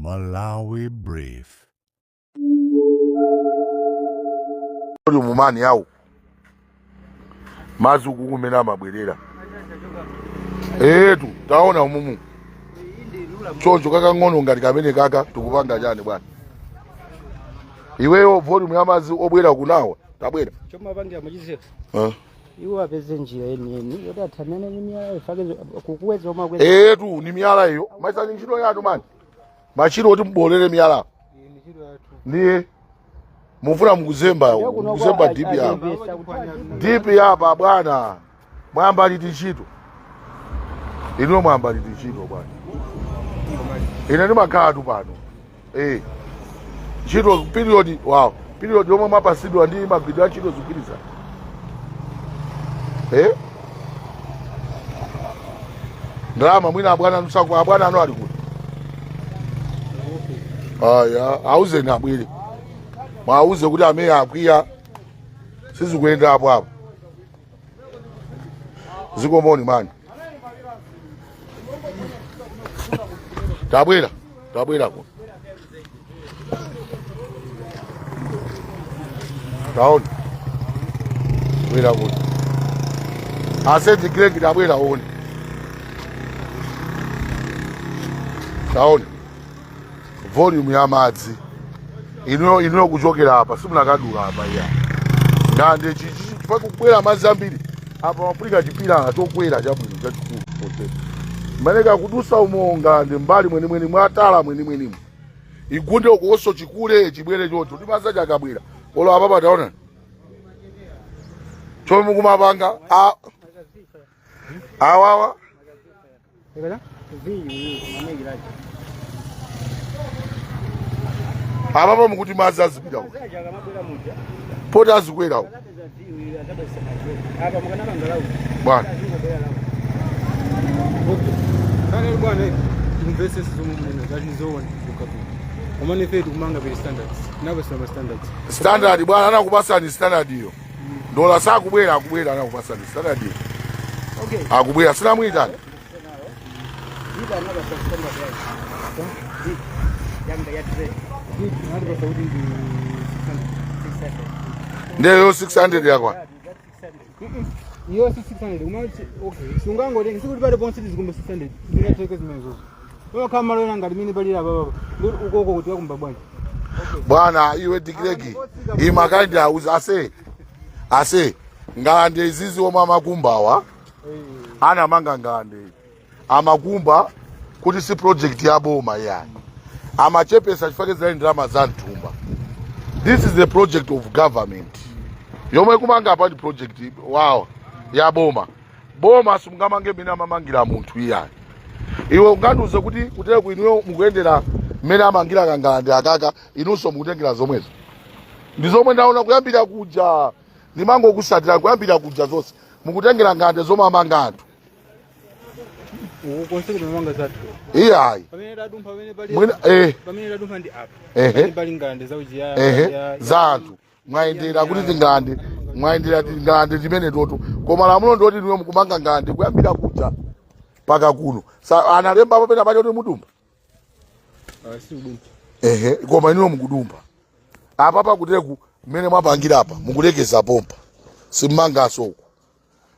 Malawi Brief. Mumani yawo mazuku kumena mabwerera etu taona umumu choncho kakang'ono ngati kamene kaka tikupanga chani bwana iweyo volume ya mazi obwera kunawa tabwera choma pangira muchizefu iwo apeze njira yeniyeni yoti athanane ni miyala ifake kukuweza omwe akweza etu ni miyala iyo maisani ntchito yanu mani machiro oti mbolere miyala ndiye mufuna mkuzemba dipi hapa bwana mwamba liti ntchito ino mwamba liti ntchito bwana ine ndimakhala tu pano ntchito period wow period yomwe mwapasidwa ndi magwidwe a ntchito zigwiriza ndalama mwina abwana nusako abwana ano ali kuti aya auzeni abwere mwauze kuti amene akwiya sizikuyenda apo apo zikomoni mani tabwera kuno taona bwera kuno asenti kireki tabwera one taona volume ya madzi ino kuchokera apa simunakadula apa iya ngande chifukwa kubwera madzi ambiri apa mapulika chipira atokwera chabwino chachikulu pote maneka kudusa umo ngande mbali mwenemweni mwatala mwenemwenimo igunde ukoso chikule chibwere choto ndi madzi achakabwera olo apapa taona chomwe mukumapanga awawa apapa mukuti madzi azipita uko poti azikwera uko bwana standard bwana anakupasani standard iyo ndola sakubwera akubwera anakupasani standard iyo akubwera sinamuyitani ndeyo 600 yakwa iyo 600 umati okay sungango de sikuti bale bonse zikumba 600 mina teke zimezo yo kama lona ngati mini balira baba ukoko kuti wakumba bwana bwana iwe dikireki imakandi auza ase ngande izizi omwe amakumbawa ana manga ngande amakumba kuti si project yaboma yani amachepesa chifakeza ndrama za ntumba. This is the project of government yomwe kumanga apa ndi project wow ya boma simungamange mina mamangira munthu iyani iwe unganduze kuti kutera kuinuyo mukuyendera mmene amangira kangande akaka inunso mukutengera zomwezo ndi zomwe ndaona kuyambira kuja ndimango kusatira kuyambira kuja zonse mukutengera ngande zomwe amanga anthu ukonsekera manga zatu iyayi pamene dadumpa pamene pamene dadumpa ndi apa pali ngande zauji ya za anthu mwayendera kuti tingande mwayendera tingande timene toto koma lamulo ndoti niwe mukumanga ngande kuyambira kuja paka kuno analemba apo pena pali kuti mudumba si udumpa koma niwe mukudumpa apa pakuteku mmene mwapangira apa mukulekeza pompa simmangaso uku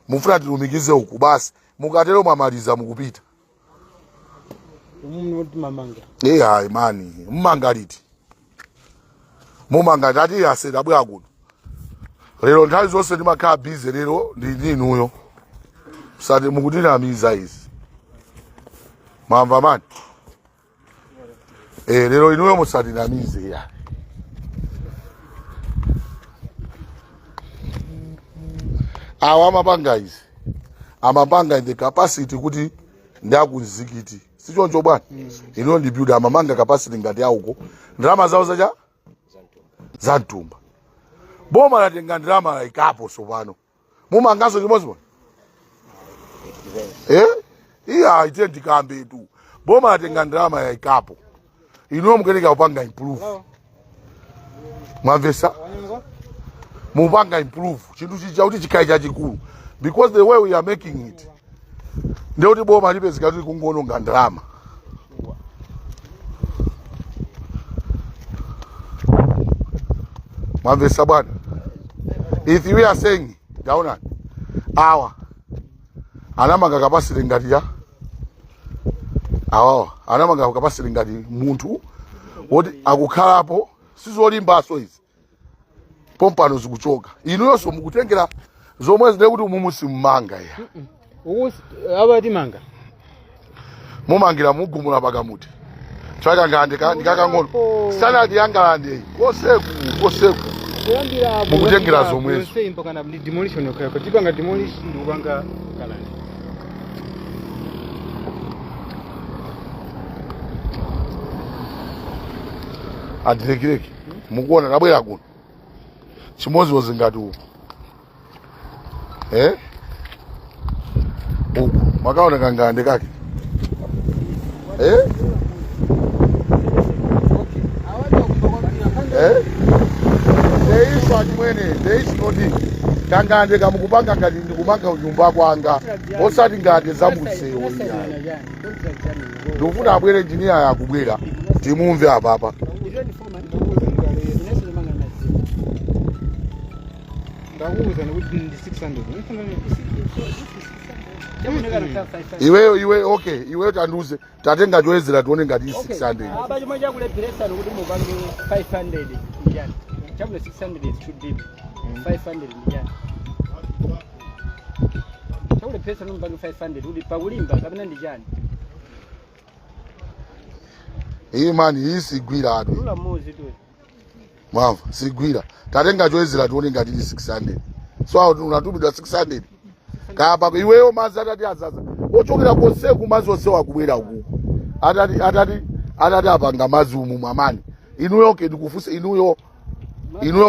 mufuna tilumikize uku basi mukatero mwamaliza mukupita mamanga hayi mani mmanga liti mumanga ndati yasera bwa kuno lero nthawi zonse ndimakhala busy lero ndi inuyo sati mukutinamiza izi mwamva mani lero inuyo musatinamize ya awa amapanga in the capacity kuti ndiakunzikiti sichoncho bwana ino ndi build amamanga capacity ngati auko ndalama zawo za ntumba boma latenga ndalama la ikapo sopano mumangaso chimozi bwana iya ite ndikambe tu boma latenga ndalama ya ikapo ino mukeneka kupanga improve mwamvesa mupanga improve chinthu chauti chikhale chachikulu because the way we are making it ndeuti boma lipezeka kuti kungononga ndalama Mwamvesa bwana. If we are saying down awa anamanga capacity ngati ya awa anamanga capacity ngati munthu woti akukhalapo sizolimbaso izi pompano zikuchoka inuyonso mukutengera zomwe zide kuti mumusi mmanga ya abati manga mumangira mugumula pakamuti chaka ngande ndikakang'ono standard yangalande koseku mukutengera zomwezo kana demolition yokhayo tipanga demolition ndikupanga kalande adirekireki mukuona nabwera kuno chimodzimodzi ngati uku uku makaona kangande kake Deiswa chimwene deisi noti kangande kamukupanga ngati ndikumanga nyumba kwanga osati ngati zamusewo iya ndikufuna abwere engineer yakubwera timumve apapa iwe okay iwe tanduze tatenga choyezera tione ngati 600 aba chomwe chakulepheresa kuti mupange 500 ndiyani chabule 600 is too deep 500 ndiyani chakulepheresa mupange 500 kuti pakulimba kapena ndiyani iyi mani iyi sigwira atu lula mozi tu mwamva sigwira tatenga choyezera tione ngati 600 so unatumidwa 600 kapa iweyo mazi atati azaza ochokera konseku mazi onse wakubwera uku atati apanga mazi umu mwamani inuyo ke ndikufuse inuyo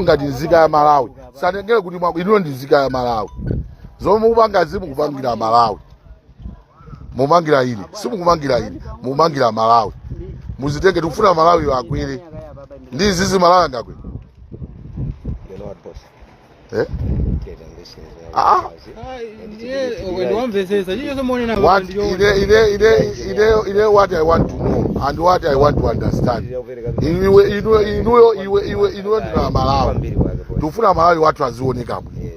ngati nzika ya Malawi sanengere kuti inuyo ndi nzika ya Malawi zomwe mukupanga zimu kupangira Malawi mumangira ili simukumangira ili mumangira Malawi muzitenge tikufuna Malawi akwire ndi zizi Malawi angakwe what I want to know and what I want to understand. Inuyo ndina Malawi. Tufuna Malawi watu azioneka bwino.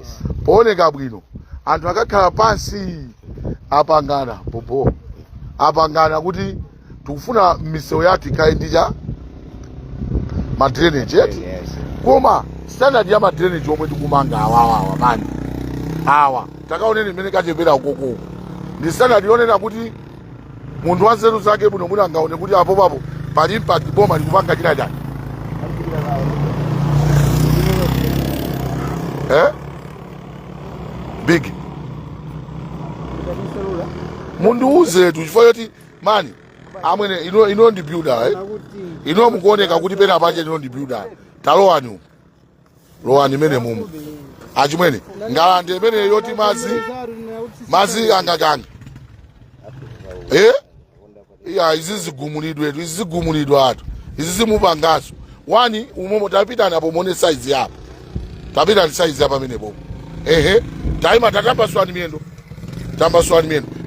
Pooneka bwino. Anthu akakhala pansi apangana popo. Apangana kuti tufuna misewu yathu ikaendija ma drainage yetu. Koma standard ya ma drainage omwe tikumanga awawa mani. Awa takaoneni mmene kachepera ukoko ndi standard yonena kuti munthu wanzeru zake bwino mwina angaone kuti apo papo pali impact boma likupanga china chani big mundiuze tu chifukwa choti mani amwene ino ndi builder ino mukuoneka kuti pena pache ino ndi builder talowani lowani mene mumu achimwene ngalande imene yoti mazi angakanga iya izi zigumulidwa atu izi zimupangaso wani umomo tapita napo mone size yapo tapita ni size yapa mene bomo taima tatambaswani miyendo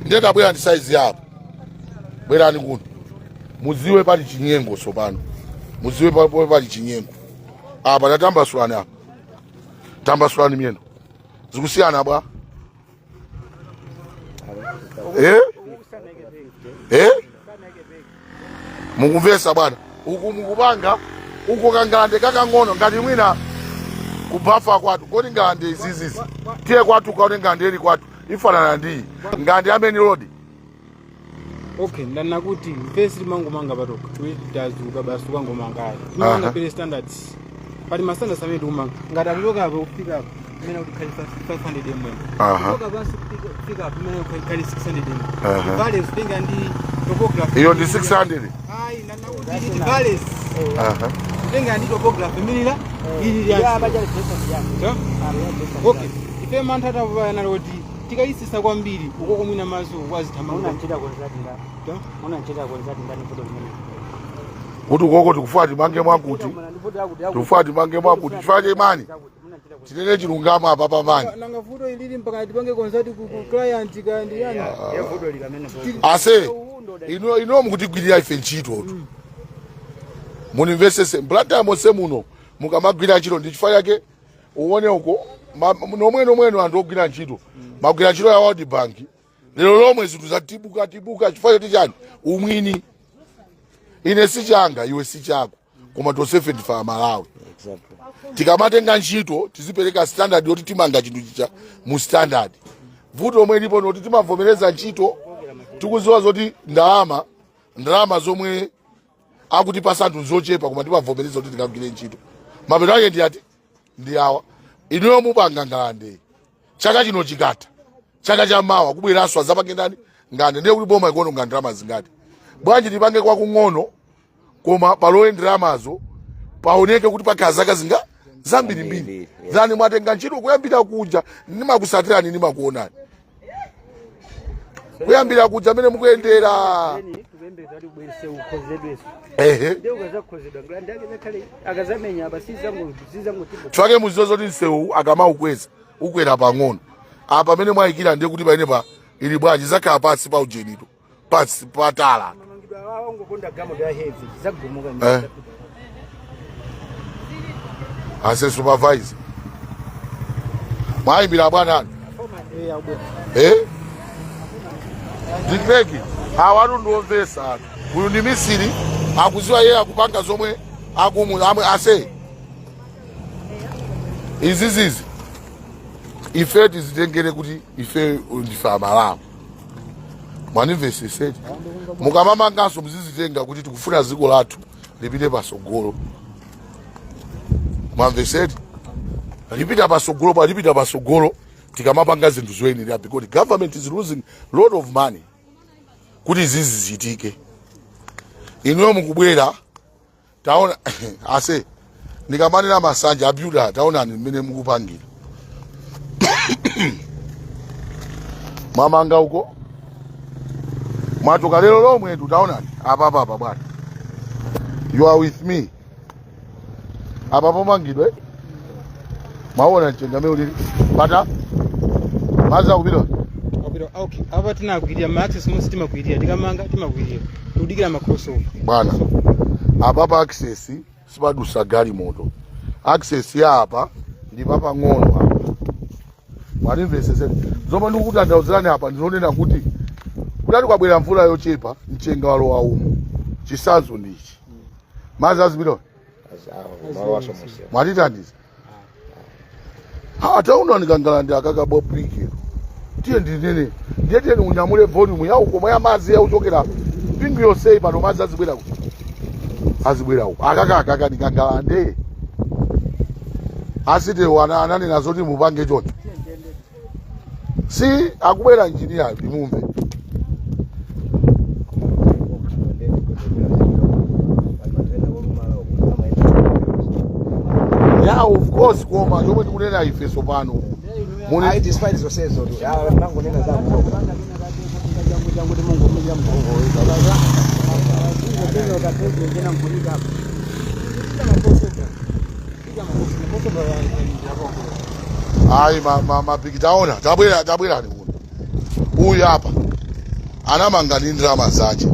ndiye tabwera ndi size yapo bwerani kuno muziwe pali chinyengo sopano muziwe pali chinyengo apa tatambaswani apa tambaswani miyendo zikusiyana bwa mukumvesa bwana uku mukupanga uko kangande kakang'ono ngati mwina kubafa kwatu kodi ngande izizizi tiye kwatu kaone ngande ili kwatu ifanana ndi ngande amene road okay ndana kuti first mango manga patoka twedazuka basuka ngomanga manga pele standards pali ma standards amene kumanga ngati akuloka apo kufika apo mena kuti khali 500 mm kuloka basi kufika apo mena khali 600 mm vale usipenga ndi topography iyo ndi 600 ai ndana kuti ndi vale usipenga ndi topography milila ili ya baja ya okay ife mantha tapana loti tikaisisa kwambiri uko komwina mazo wazithama unachita konzati ndani foto mene kuti ukoko tikufuati mange mwakuti tufuati mange mwakuti chifanye imani tinene chilungama apa pamani nanga foto ilili mpaka tipange konzati ku client kandi yani ya foto likamene ase ino mukutigwirira ife ntchito tu munimvesese mplanta mose muno mukamagwira ntchito ndi chifukwa chake uone uko nomweno anthu ogwira ntchito magwira ntchito ya World Bank lero lomwe zinthu zatibuka chifukwa choti chani umwini ine si changa iwe si chako koma tonsefe ndife Amalawi. Tikamatenga ntchito tizipereka standard yoti timanga chinthu chicha mu standard. Vuto omwe lipo noti timavomereza ntchito tikuziwa zoti ndalama zomwe akutipasa anthu zochepa koma timavomereza kuti tikagwire ntchito. Mapeto ake ndi ati ndi awa inuyo mupanga ngande chaka chino chikata chaka chamawa kubweranso azapange ndani ngande ndiye kuti boma ikono ngande ndalama zingati bwanji tipange kwa kung'ono koma palowe ndalamazo paoneke kuti pakazaka zinga zambirimbiri zani mwatenga ntchito kuyambira kuja nimakusatirani nimakuonani kuyambira kuja mene mukuyendera twake muzizo zoti nsewu akamaukweza ukwera pang'ono apa mene mwayikira ndiye kuti paine ili bwanji zakhala pansi pa ujenito pansi patala ase supervisor mwayimbira bwana Dikreki awatu ndiomvesa uyu ndi Misiri akuziwa yeye akupanga zomwe ase izizizi ife tizitengere kuti ife ndife Amalawi mwanimveseseti mukamamanganso muzizitenga kuti tikufuna ziko lathu lipite pasogolo mwamveseti lipita pasogolo tikamapanga zinthu zoyenera because the government is losing lot of money kuti zizi zitike inuyo mukubwera taona ase ndikamanena masanja abuda taonani mmene mukupangira mwamanga uko mwatoka lero lomwe tutaonani apa bwana you are with me apa pomangidwe maona nchengameo lili pata maza kupita okay apa tinagwirira ma access mo sitima kwirira tikamanga timakwirira tudikira ma crossover bwana apa access sipadusa gali moto access ya apa ndi papa ng'ono apa mwalimvesese zomwe ndikukutandauzirani apa ndinonena kuti kudati kwabwera mvula yochepa mchenga walo waumu chisanzo ndichi mazi azipita mwatitandiza tauna nikangala ndi akakabopikiro tiye ndinene ndiye tiye unyamule volume ya uko moya mazi ya uchokera pingu yosei pano mazi azibwera uko akaka nikangala nde asite wana ananena zoti mupange choncho si akubwera engineer ndimumve yeah of course koma yomwe tikunena ife sopano muni despite zosezo nango nena za ai mapiki taona tabwera ni muno uyu hapa anamanga ndi ndalama zache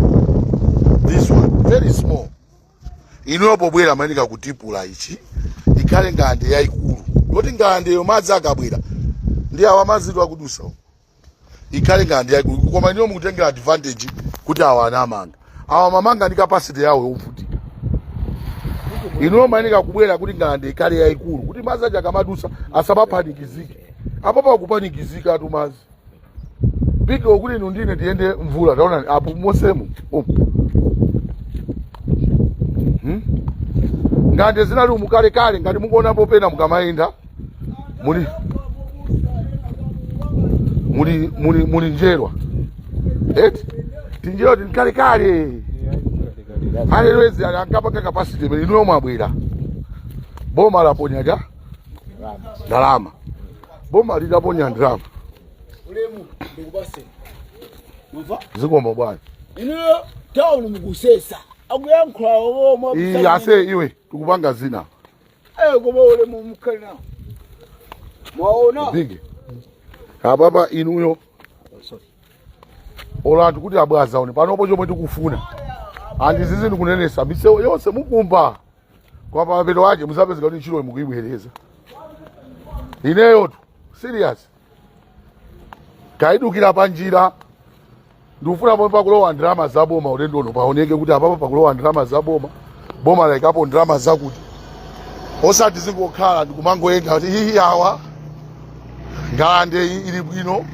this one very small inopo bwera manika kutipula ichi ikale ngande yaikulu yoti ngande yo madzi akabwera ndi awa mazidwa kudusa ikale ngande yaikulu koma ino mukutengera advantage kuti awa anamanga awa mamanga ndi capacity yawo yovutika ino manika kubwera kuti ngande ikale yaikulu kuti madzi aja kamadusa asapapanikizike apo pa kupanikizika atu madzi piko kuti ino ndine tiende mvula taona apo mosemu ngande zinali umukale ngati mukuonapo pena mukamaenda muli njerwa eti tinjero tinkale alelwezi ankapanga capacity mene ino mwabwera boma laponyaja ndalama boma lidaponya ndalama ulemu ndikubase mva zikoma bwana ino town mukusesa akuyankhula omo ase iwe tukupanga zina koma ulemu mukana mwaona bigi ababa inuyo olantu kuti abwazaone panopo chomwe tikufuna andizizi ndikunenesa misewu yonse mukumba kwa mapeto wake musapezeka kuti ntchito mukuyibwereza. Ineyo tu serious kaidukira panjira ndikufuna pomwe pakulowa ndalama za boma ulendo uno paoneke kuti apapo pakulowa ndalama za boma, boma laikapo ndalama zakuti osati zingokhala ndikumangoyenga kuti iyi awa ngalande ili bwino